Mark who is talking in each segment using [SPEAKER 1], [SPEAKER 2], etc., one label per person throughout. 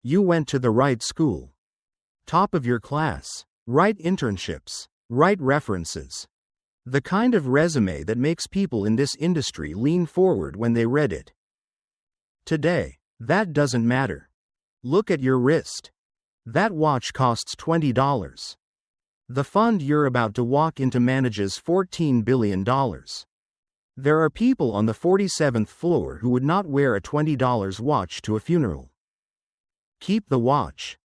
[SPEAKER 1] You went to the right school. Top of your class. Right internships. Right references. The kind of resume that makes people in this industry lean forward when they read it. Today, that doesn't matter. Look at your wrist. That watch costs $20. The fund you're about to walk into manages $14 billion. There are people on the 47th floor who would not wear a $20 watch to a funeral. Keep the watch.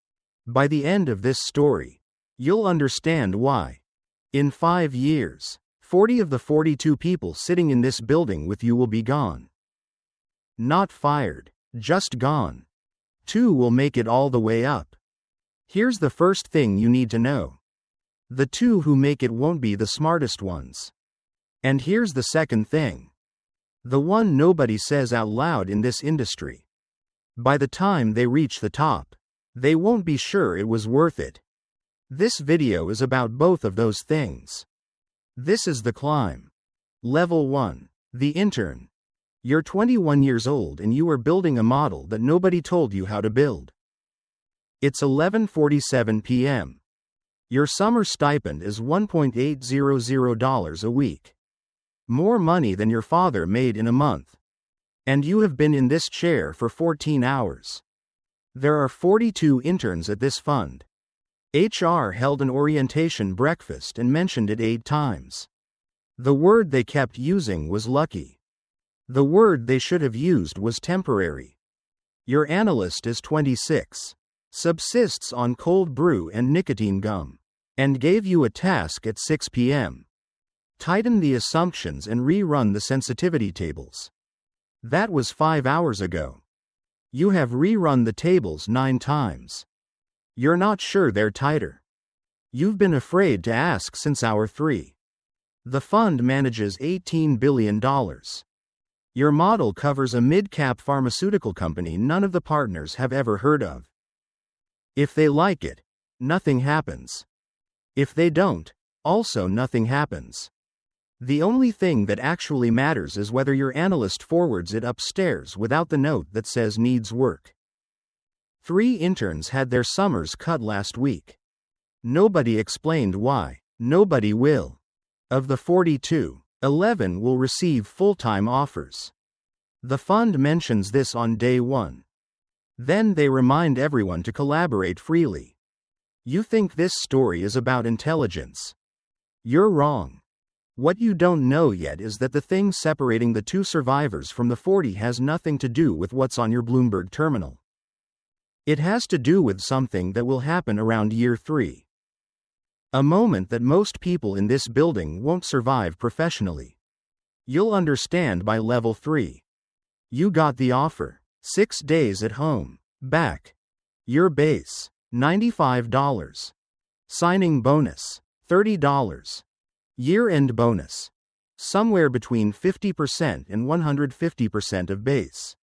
[SPEAKER 1] By the end of this story, you'll understand why. In 5 years, 40 of the 42 people sitting in this building with you will be gone. Not fired, just gone. 2 will make it all the way up. Here's the first thing you need to know. The 2 who make it won't be the smartest ones. And here's the second thing. The one nobody says out loud in this industry. By the time they reach the top, they won't be sure it was worth it. This video is about both of those things. This is the climb. Level 1. The intern. You're 21 years old and you are building a model that nobody told you how to build. It's 11:47 p.m. Your summer stipend is $1.800 a week. More money than your father made in a month. And you have been in this chair for 14 hours. There are 42 interns at this fund. HR held an orientation breakfast and mentioned it 8 times. The word they kept using was lucky. The word they should have used was temporary. Your analyst is 26, subsists on cold brew and nicotine gum, and gave you a task at 6 p.m. Tighten the assumptions and rerun the sensitivity tables. That was 5 hours ago. You have rerun the tables 9 times. You're not sure they're tighter. You've been afraid to ask since hour 3. The fund manages $18 billion. Your model covers a mid-cap pharmaceutical company none of the partners have ever heard of. If they like it, nothing happens. If they don't, also nothing happens. The only thing that actually matters is whether your analyst forwards it upstairs without the note that says needs work. 3 interns had their summers cut last week. Nobody explained why. Nobody will. Of the 42, 11 will receive full-time offers. The fund mentions this on day 1. Then they remind everyone to collaborate freely. You think this story is about intelligence. You're wrong. What you don't know yet is that the thing separating the 2 survivors from the 40 has nothing to do with what's on your Bloomberg terminal. It has to do with something that will happen around year 3. A moment that most people in this building won't survive professionally. You'll understand by level 3. You got the offer. 6 days at home. Back. Your base, $95. Signing bonus, $30. Year-end bonus, somewhere between 50% and 150% of base.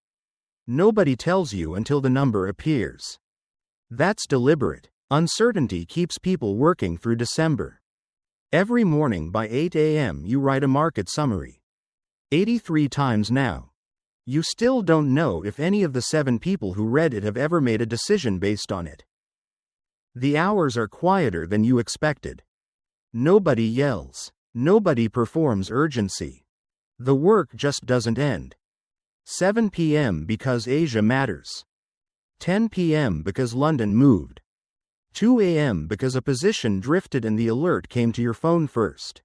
[SPEAKER 1] Nobody tells you until the number appears. That's deliberate. Uncertainty keeps people working through December. Every morning by 8 a.m. you write a market summary. 83 times now. You still don't know if any of the 7 people who read it have ever made a decision based on it. The hours are quieter than you expected. Nobody yells. Nobody performs urgency. The work just doesn't end. 7 p.m. because Asia matters. 10 p.m. because London moved. 2 a.m. because a position drifted and the alert came to your phone first.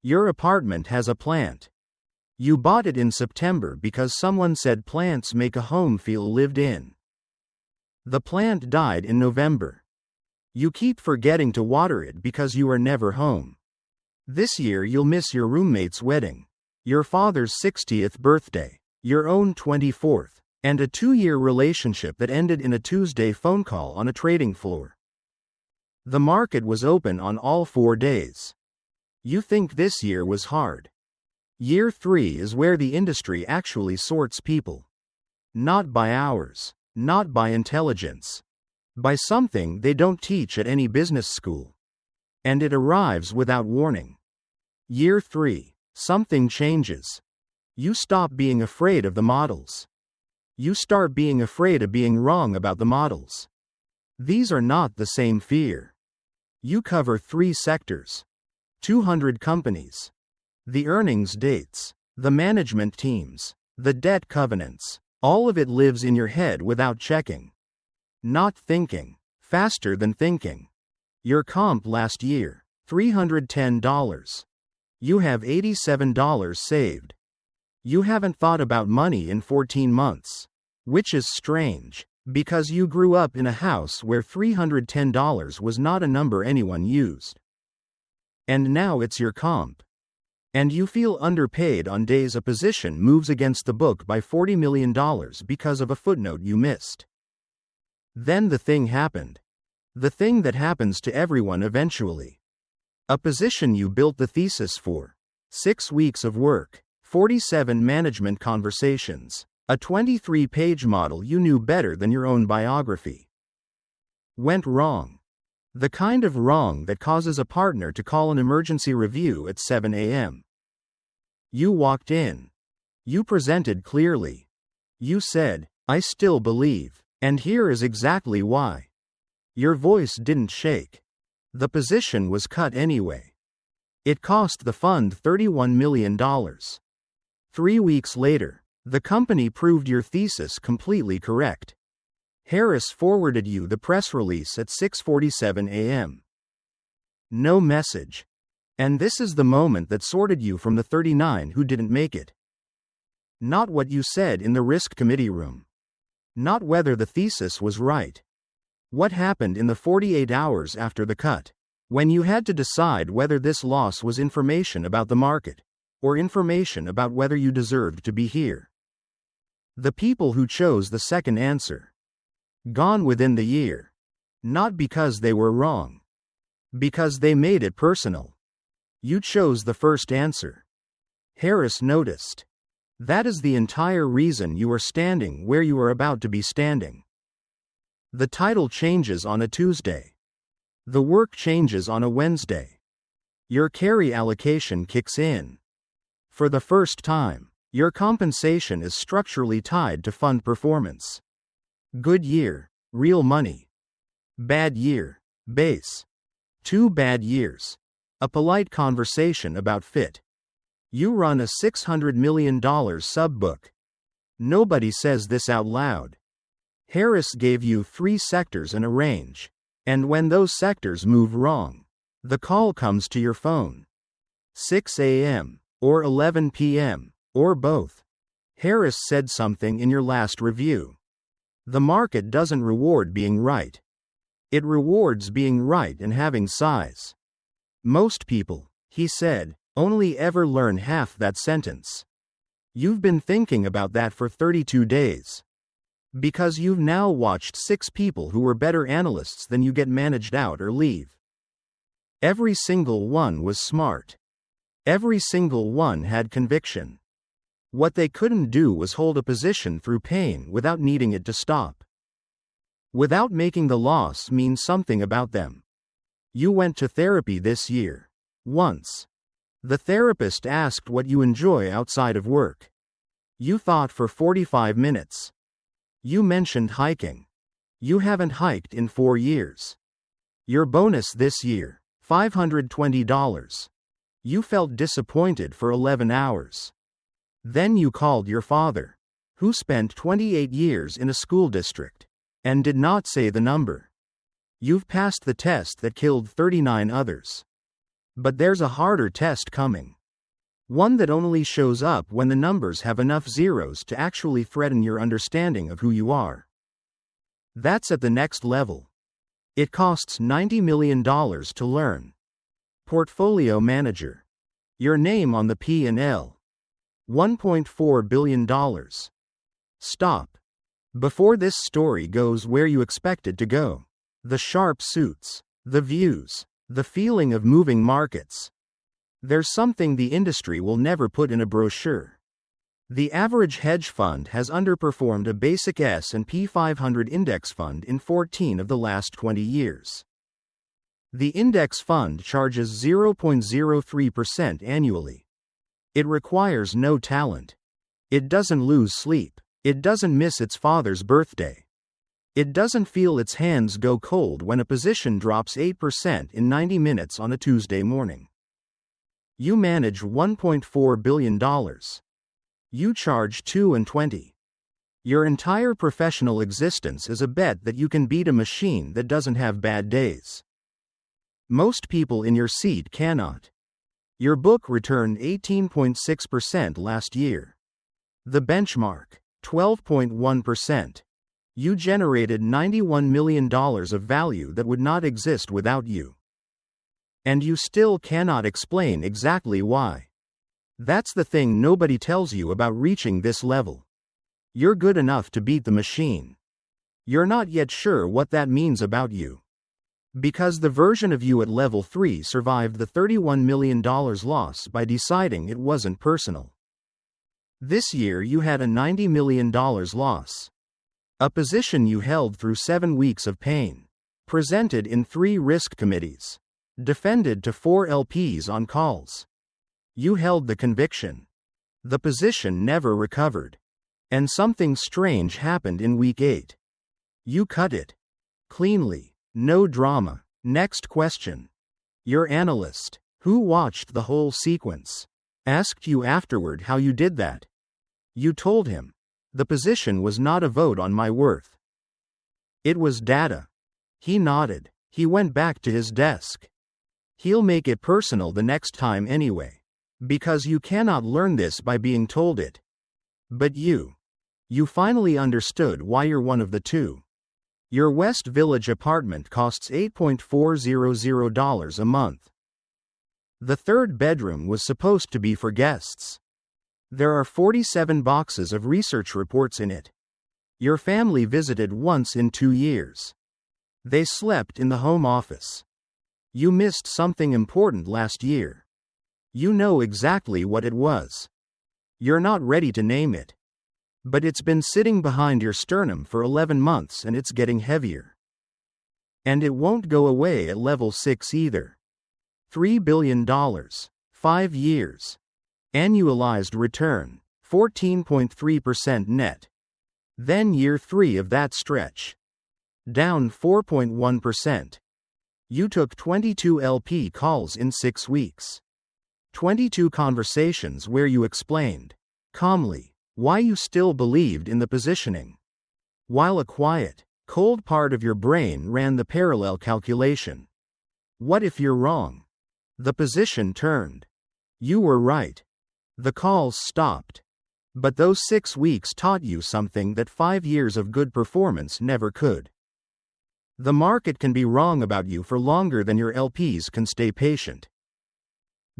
[SPEAKER 1] Your apartment has a plant. You bought it in September because someone said plants make a home feel lived in. The plant died in November. You keep forgetting to water it because you are never home. This year you'll miss your roommate's wedding, your father's 60th birthday, your own 24th, and a 2-year relationship that ended in a Tuesday phone call on a trading floor. The market was open on all 4 days. You think this year was hard. Year 3 is where the industry actually sorts people. Not by hours, not by intelligence. By something they don't teach at any business school. And it arrives without warning. Year 3, something changes. You stop being afraid of the models. You start being afraid of being wrong about the models. These are not the same fear. You cover 3 sectors, 200 companies, the earnings dates, the management teams, the debt covenants. All of it lives in your head without checking. Not thinking. Faster than thinking. Your comp last year, $310. You have $87 saved. You haven't thought about money in 14 months. Which is strange, because you grew up in a house where $310 was not a number anyone used. And now it's your comp. And you feel underpaid on days a position moves against the book by $40 million because of a footnote you missed. Then the thing happened. The thing that happens to everyone eventually. A position you built the thesis for. 6 weeks of work. 47 management conversations. A 23-page model you knew better than your own biography. Went wrong. The kind of wrong that causes a partner to call an emergency review at 7 a.m. You walked in. You presented clearly. You said, "I still believe, and here is exactly why." Your voice didn't shake. The position was cut anyway. It cost the fund $31 million. 3 weeks later, the company proved your thesis completely correct. Harris forwarded you the press release at 6:47 a.m. No message. And this is the moment that sorted you from the 39 who didn't make it. Not what you said in the risk committee room. Not whether the thesis was right. What happened in the 48 hours after the cut, when you had to decide whether this loss was information about the market, or information about whether you deserved to be here. The people who chose the second answer. Gone within the year. Not because they were wrong. Because they made it personal. You chose the first answer. Harris noticed. That is the entire reason you are standing where you are about to be standing. The title changes on a Tuesday. The work changes on a Wednesday. Your carry allocation kicks in. For the first time, your compensation is structurally tied to fund performance. Good year, real money. Bad year, base. 2 bad years. A polite conversation about fit. You run a $600 million sub-book. Nobody says this out loud. Harris gave you 3 sectors and a range. And when those sectors move wrong, the call comes to your phone. 6 a.m., or 11 p.m., or both. Harris said something in your last review. The market doesn't reward being right. It rewards being right and having size. Most people, he said, only ever learn half that sentence. You've been thinking about that for 32 days. Because you've now watched 6 people who were better analysts than you get managed out or leave. Every single one was smart. Every single one had conviction. What they couldn't do was hold a position through pain without needing it to stop. Without making the loss mean something about them. You went to therapy this year. Once. The therapist asked what you enjoy outside of work. You thought for 45 minutes. You mentioned hiking. You haven't hiked in 4 years. Your bonus this year, $520. You felt disappointed for 11 hours. Then you called your father, who spent 28 years in a school district, and did not say the number. You've passed the test that killed 39 others. But there's a harder test coming. One that only shows up when the numbers have enough zeros to actually threaten your understanding of who you are. That's at the next level. It costs $90 million to learn. Portfolio manager. Your name on the P&L. $1.4 billion. Stop. Before this story goes where you expect it to go. The sharp suits. The views. The feeling of moving markets. There's something the industry will never put in a brochure. The average hedge fund has underperformed a basic S&P 500 index fund in 14 of the last 20 years. The index fund charges 0.03% annually. It requires no talent. It doesn't lose sleep. It doesn't miss its father's birthday. It doesn't feel its hands go cold when a position drops 8% in 90 minutes on a Tuesday morning. You manage $1.4 billion. You charge 2 and 20. Your entire professional existence is a bet that you can beat a machine that doesn't have bad days. Most people in your seat cannot. Your book returned 18.6% last year. The benchmark, 12.1%. You generated $91 million of value that would not exist without you. And you still cannot explain exactly why. That's the thing nobody tells you about reaching this level. You're good enough to beat the machine. You're not yet sure what that means about you. Because the version of you at level 3 survived the $31 million loss by deciding it wasn't personal. This year you had a $90 million loss. A position you held through 7 weeks of pain. Presented in 3 risk committees. Defended to 4 LPs on calls. You held the conviction. The position never recovered. And something strange happened in week 8. You cut it. Cleanly. No drama. Next question. Your analyst, who watched the whole sequence, asked you afterward how you did that. You told him. The position was not a vote on my worth. It was data. He nodded. He went back to his desk. He'll make it personal the next time anyway. Because you cannot learn this by being told it. But you finally understood why you're one of the two. Your West Village apartment costs $8,400 a month. The 3rd bedroom was supposed to be for guests. There are 47 boxes of research reports in it. Your family visited once in 2 years. They slept in the home office. You missed something important last year. You know exactly what it was. You're not ready to name it. But it's been sitting behind your sternum for 11 months and it's getting heavier. And it won't go away at level 6 either. $3 billion. 5 years. Annualized return, 14.3% net. Then year 3 of that stretch. Down 4.1%. You took 22 LP calls in 6 weeks. 22 conversations where you explained, calmly, why you still believed in the positioning. While a quiet, cold part of your brain ran the parallel calculation. What if you're wrong? The position turned. You were right. The calls stopped. But those 6 weeks taught you something that 5 years of good performance never could. The market can be wrong about you for longer than your LPs can stay patient.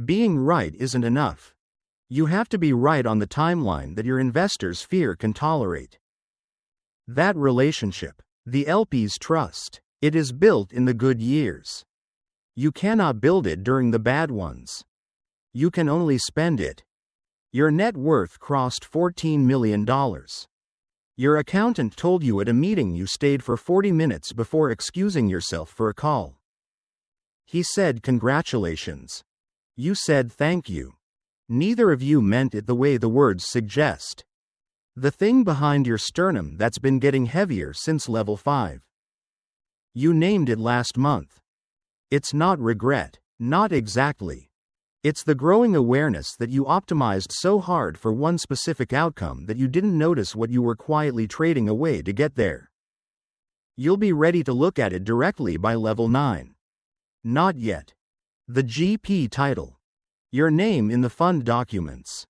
[SPEAKER 1] Being right isn't enough. You have to be right on the timeline that your investors' fear can tolerate. That relationship, the LP's trust, it is built in the good years. You cannot build it during the bad ones. You can only spend it. Your net worth crossed $14 million. Your accountant told you at a meeting you stayed for 40 minutes before excusing yourself for a call. He said congratulations. You said thank you. Neither of you meant it the way the words suggest. The thing behind your sternum that's been getting heavier since level 5. You named it last month. It's not regret, not exactly. It's the growing awareness that you optimized so hard for one specific outcome that you didn't notice what you were quietly trading away to get there. You'll be ready to look at it directly by level 9. Not yet. The GP title. Your name in the fund documents.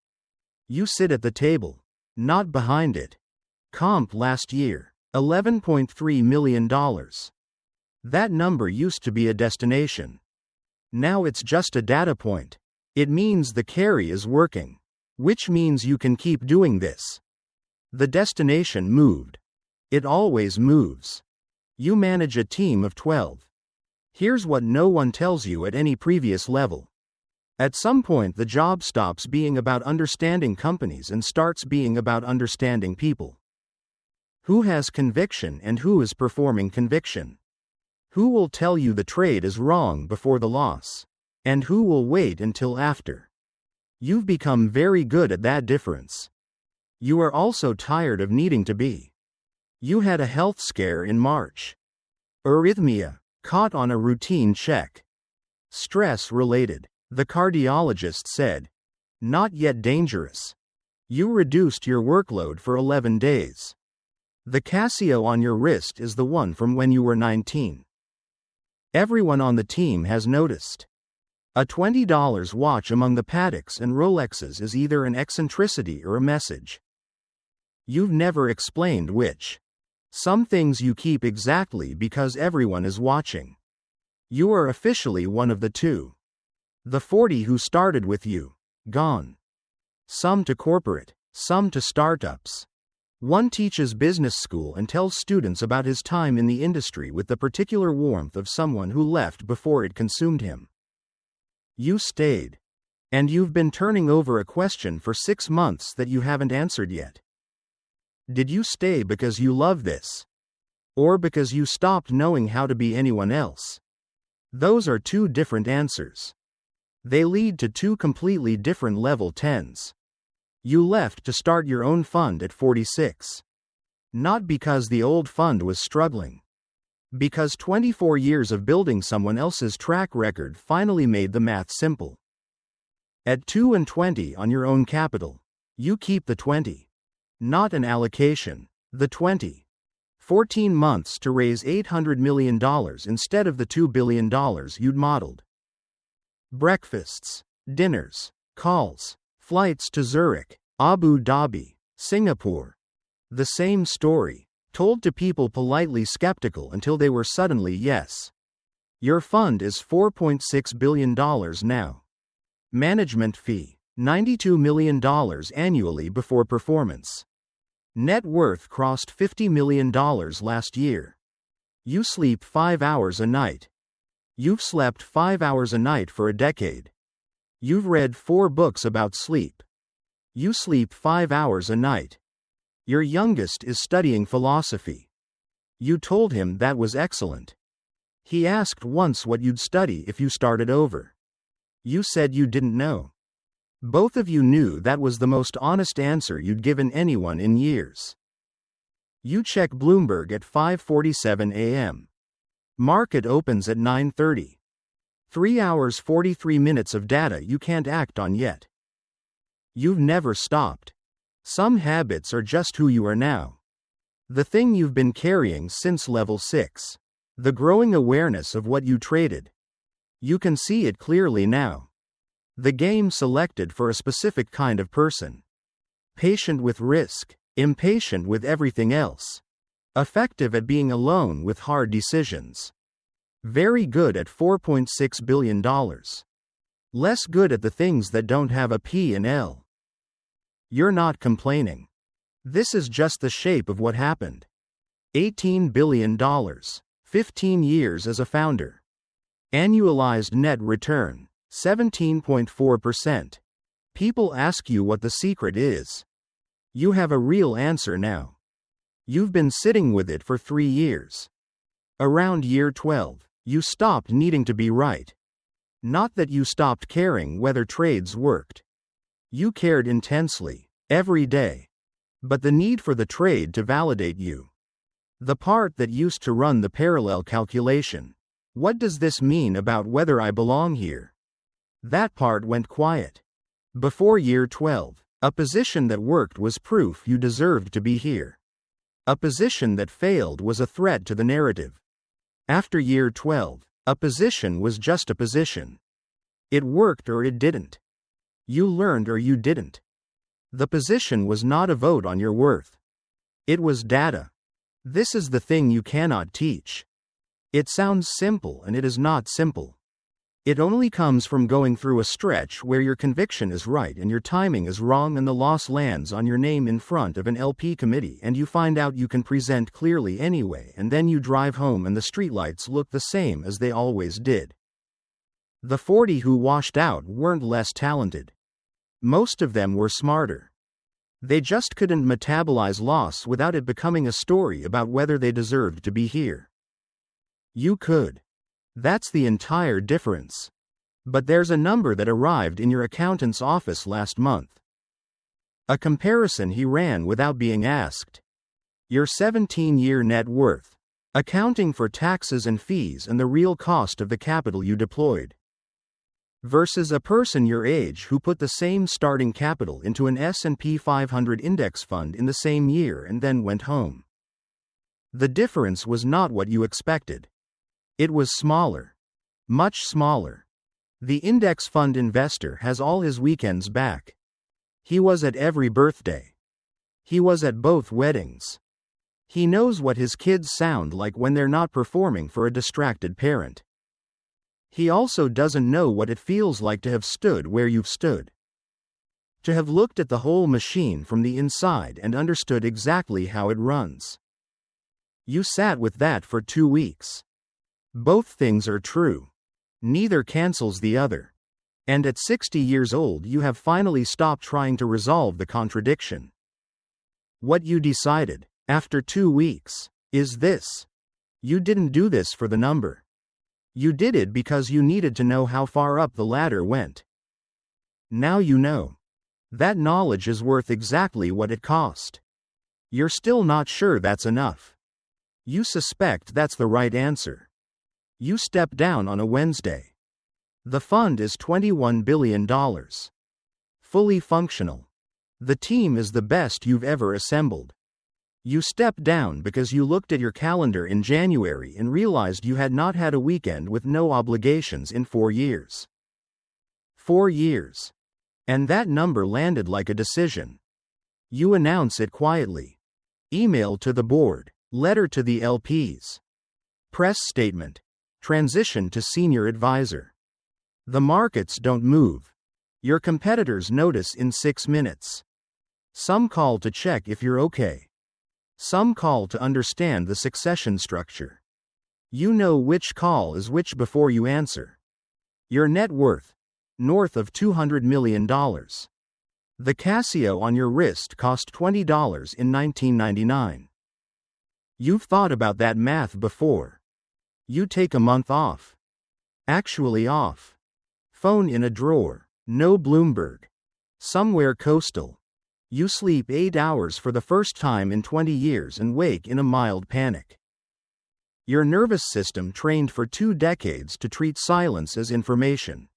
[SPEAKER 1] You sit at the table, not behind it. Comp last year, $11.3 million. That number used to be a destination. Now it's just a data point. It means the carry is working. Which means you can keep doing this. The destination moved. It always moves. You manage a team of 12. Here's what no one tells you at any previous level. At some point the job stops being about understanding companies and starts being about understanding people. Who has conviction and who is performing conviction? Who will tell you the trade is wrong before the loss? And who will wait until after? You've become very good at that difference. You are also tired of needing to be. You had a health scare in March. Arrhythmia, caught on a routine check. Stress related. The cardiologist said. Not yet dangerous. You reduced your workload for 11 days. The Casio on your wrist is the one from when you were 19. Everyone on the team has noticed. A $20 watch among the Pateks and Rolexes is either an eccentricity or a message. You've never explained which. Some things you keep exactly because everyone is watching. You are officially one of the two. The 40 who started with you, gone. Some to corporate, some to startups. One teaches business school and tells students about his time in the industry with the particular warmth of someone who left before it consumed him. You stayed. And you've been turning over a question for 6 months that you haven't answered yet. Did you stay because you love this? Or because you stopped knowing how to be anyone else? Those are two different answers. They lead to two completely different level 10s. You left to start your own fund at 46. Not because the old fund was struggling. Because 24 years of building someone else's track record finally made the math simple. At 2 and 20 on your own capital, you keep the 20. Not an allocation, the 20. 14 months to raise $800 million instead of the $2 billion you'd modeled. Breakfasts, dinners, calls, flights to Zurich, Abu Dhabi, Singapore. The same story, told to people politely skeptical until they were suddenly yes. Your fund is $4.6 billion now. Management fee, $92 million annually before performance. Net worth crossed $50 million last year. You sleep 5 hours a night. You've slept 5 hours a night for a decade. You've read 4 books about sleep. You sleep 5 hours a night. Your youngest is studying philosophy. You told him that was excellent. He asked once what you'd study if you started over. You said you didn't know. Both of you knew that was the most honest answer you'd given anyone in years. You check Bloomberg at 5:47 a.m. Market opens at 9:30. 3 hours 43 minutes of data you can't act on yet. You've never stopped. Some habits are just who you are now. The thing you've been carrying since level 6. The growing awareness of what you traded. You can see it clearly now. The game selected for a specific kind of person. Patient with risk, impatient with everything else. Effective at being alone with hard decisions. Very good at $4.6 billion. Less good at the things that don't have a P and L. You're not complaining. This is just the shape of what happened. $18 billion. 15 years as a founder. Annualized net return, 17.4%. People ask you what the secret is. You have a real answer now. You've been sitting with it for 3 years. Around year 12, you stopped needing to be right. Not that you stopped caring whether trades worked. You cared intensely, every day. But the need for the trade to validate you. The part that used to run the parallel calculation. What does this mean about whether I belong here? That part went quiet. Before year 12, a position that worked was proof you deserved to be here. A position that failed was a threat to the narrative. After year 12, a position was just a position. It worked or it didn't. You learned or you didn't. The position was not a vote on your worth. It was data. This is the thing you cannot teach. It sounds simple and it is not simple. It only comes from going through a stretch where your conviction is right and your timing is wrong and the loss lands on your name in front of an LP committee and you find out you can present clearly anyway and then you drive home and the streetlights look the same as they always did. The 40 who washed out weren't less talented. Most of them were smarter. They just couldn't metabolize loss without it becoming a story about whether they deserved to be here. You could. That's the entire difference. But there's a number that arrived in your accountant's office last month. A comparison he ran without being asked. Your 17-year net worth, accounting for taxes and fees and the real cost of the capital you deployed, versus a person your age who put the same starting capital into an S&P 500 index fund in the same year and then went home. The difference was not what you expected. It was smaller. Much smaller. The index fund investor has all his weekends back. He was at every birthday. He was at both weddings. He knows what his kids sound like when they're not performing for a distracted parent. He also doesn't know what it feels like to have stood where you've stood. To have looked at the whole machine from the inside and understood exactly how it runs. You sat with that for 2 weeks. Both things are true. Neither cancels the other. And at 60 years old you have finally stopped trying to resolve the contradiction. What you decided, after 2 weeks, is this. You didn't do this for the number. You did it because you needed to know how far up the ladder went. Now you know. That knowledge is worth exactly what it cost. You're still not sure that's enough. You suspect that's the right answer. You step down on a Wednesday. The fund is $21 billion. Fully functional. The team is the best you've ever assembled. You stepped down because you looked at your calendar in January and realized you had not had a weekend with no obligations in 4 years. 4 years. And that number landed like a decision. You announce it quietly. Email to the board, letter to the LPs. Press statement. Transition to senior advisor. The markets don't move. Your competitors notice in 6 minutes. Some call to check if you're okay. Some call to understand the succession structure. You know which call is which before you answer. Your net worth, north of $200 million. The Casio on your wrist cost $20 in 1999. You've thought about that math before. You take a month off. Actually off. Phone in a drawer, no Bloomberg. Somewhere coastal. You sleep 8 hours for the first time in 20 years and wake in a mild panic. Your nervous system trained for 2 decades to treat silence as information.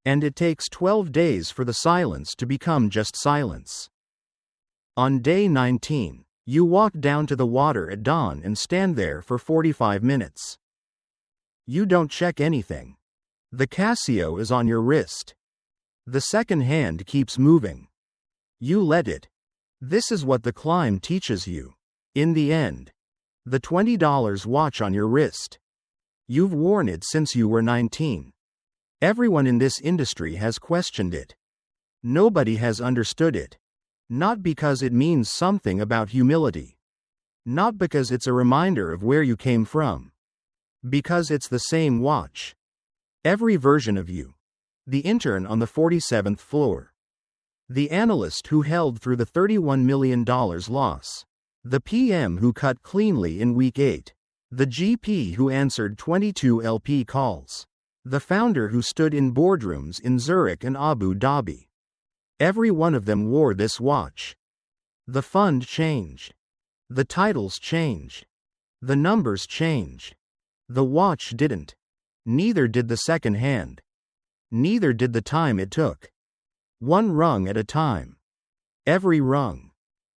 [SPEAKER 1] And it takes 12 days for the silence to become just silence. On day 19, you walk down to the water at dawn and stand there for 45 minutes. You don't check anything. The Casio is on your wrist. The second hand keeps moving. You let it. This is what the climb teaches you. In the end. The $20 watch on your wrist. You've worn it since you were 19. Everyone in this industry has questioned it. Nobody has understood it. Not because it means something about humility. Not because it's a reminder of where you came from. Because it's the same watch. Every version of you. The intern on the 47th floor. The analyst who held through the $31 million loss. The PM who cut cleanly in week 8. The GP who answered 22 LP calls. The founder who stood in boardrooms in Zurich and Abu Dhabi. Every one of them wore this watch. The fund changed. The titles changed. The numbers changed. The watch didn't. Neither did the second hand. Neither did the time it took. One rung at a time. Every rung.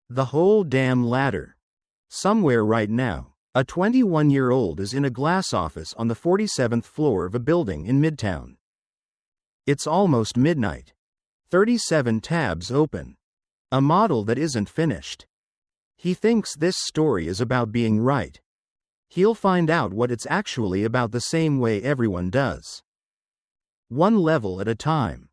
[SPEAKER 1] The whole damn ladder. Somewhere right now, a 21-year-old is in a glass office on the 47th floor of a building in Midtown. It's almost midnight. 37 tabs open. A model that isn't finished. He thinks this story is about being right. He'll find out what it's actually about the same way everyone does. One level at a time.